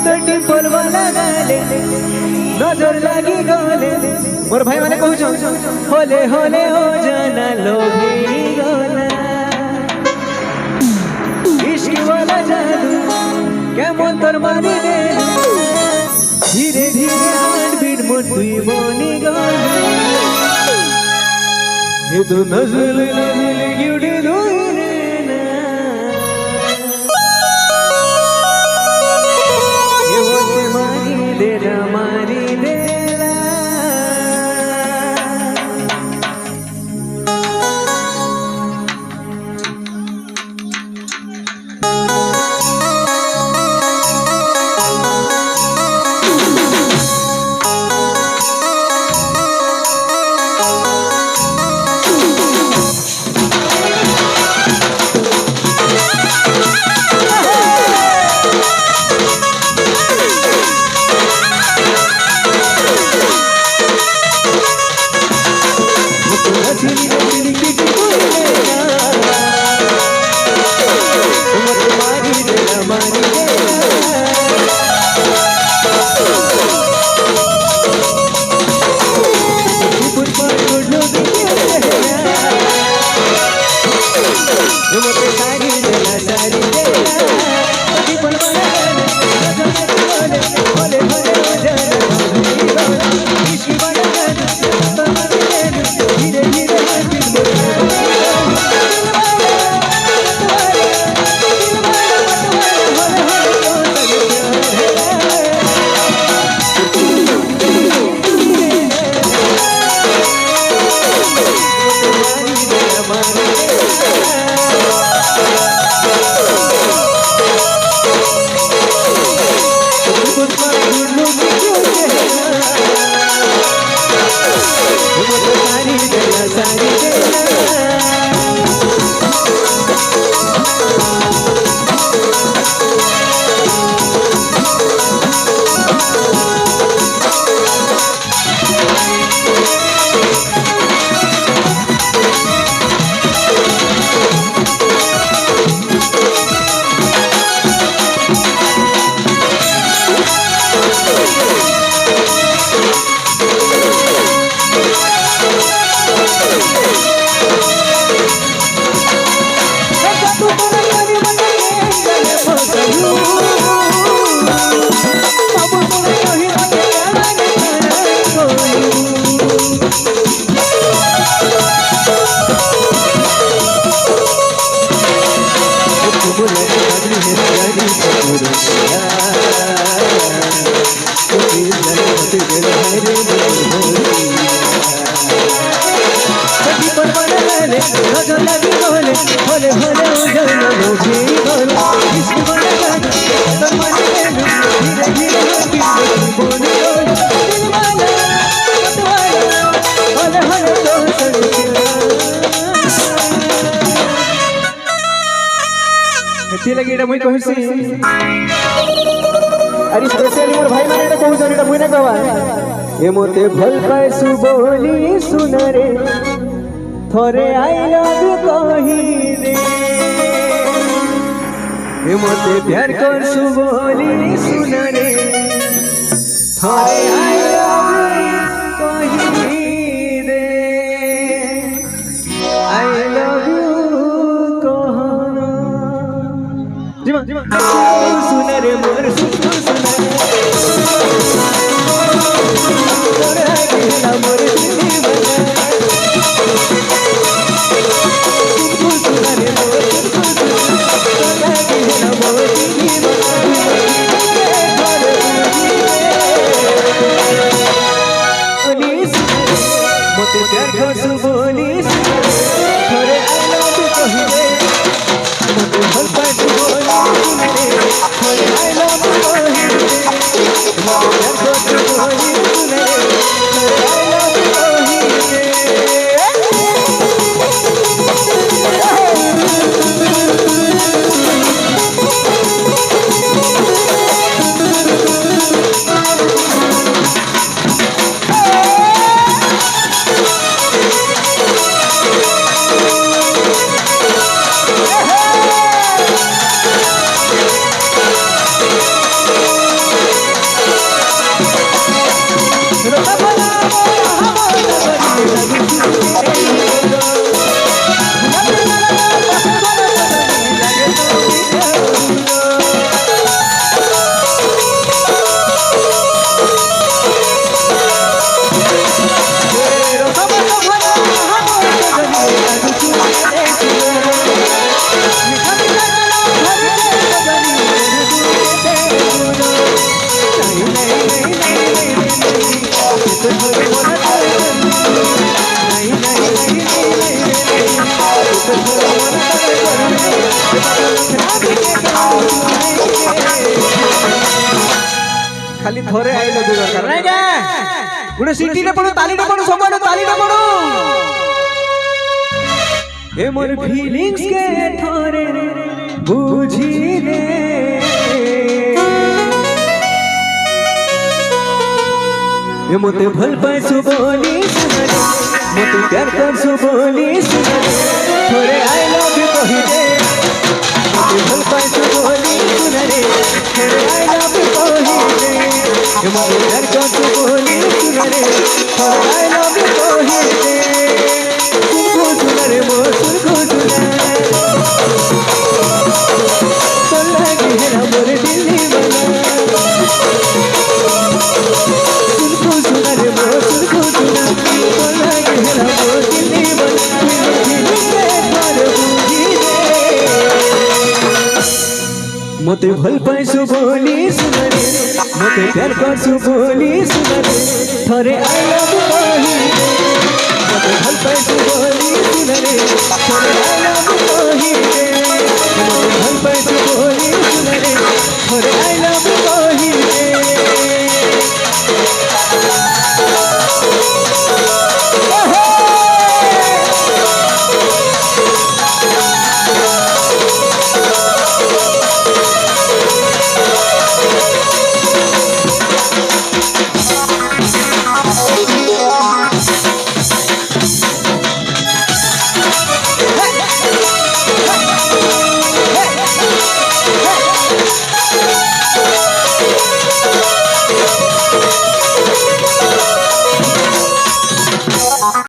केते डिम्पल वाला गाले नजर लागी गले मोर भाई माने कहू होले होले हो जाना लोभी गला इश्क वाला जादू केमन तोर मारी दे धीरे धीरे हार्ट बीट मोर तुई बनी गला ये तो नजर लगी गिउडी लोई रे ये वो मारी दे रा मारी दे लगी मुई कहसी अरे स्पेशली मोर भाई माने कहू जनी मुई ना कहवा ए मोते भल पाए सुबोली सुन रे थोरे आई लव कही दे ए मोते प्यार कर सुबोली सुन रे थोरे आई लव कही दे आई लव सुन रे मोर I love you. खाली थोड़े आई लव यू दरकार नहीं के गुडे सिटी रे पड़ो ताली रे पड़ो सबने ताली रे पड़ो ए मोर फीलिंग्स के थोड़े बुझी दे ए मोते भल पाए सुबोली सुनरे मोते प्यार कर सुबोली सुनरे थोड़े आई लव यू कही दे मोते भल पाए सुबोली सुनरे थोड़े आई लव यू कही दे ए मोते प्यार कर सुबोली सुनरे थोड़े आई लव यू कही दे सुनको सुनरे मो सुनको सुनरे तो लगी है ना मोर दिल्ली बना सुनको सुनरे मो सुनको सुना तो लगी है ना मोर दिल्ली बना मोते भल पाए सुबोली सुनरे मोते प्यार कर सुबोली सुनरे थोड़े आई लव यू कही दे मोते भल पाए सुबोली सुनरे थोड़े आई लव यू कही दे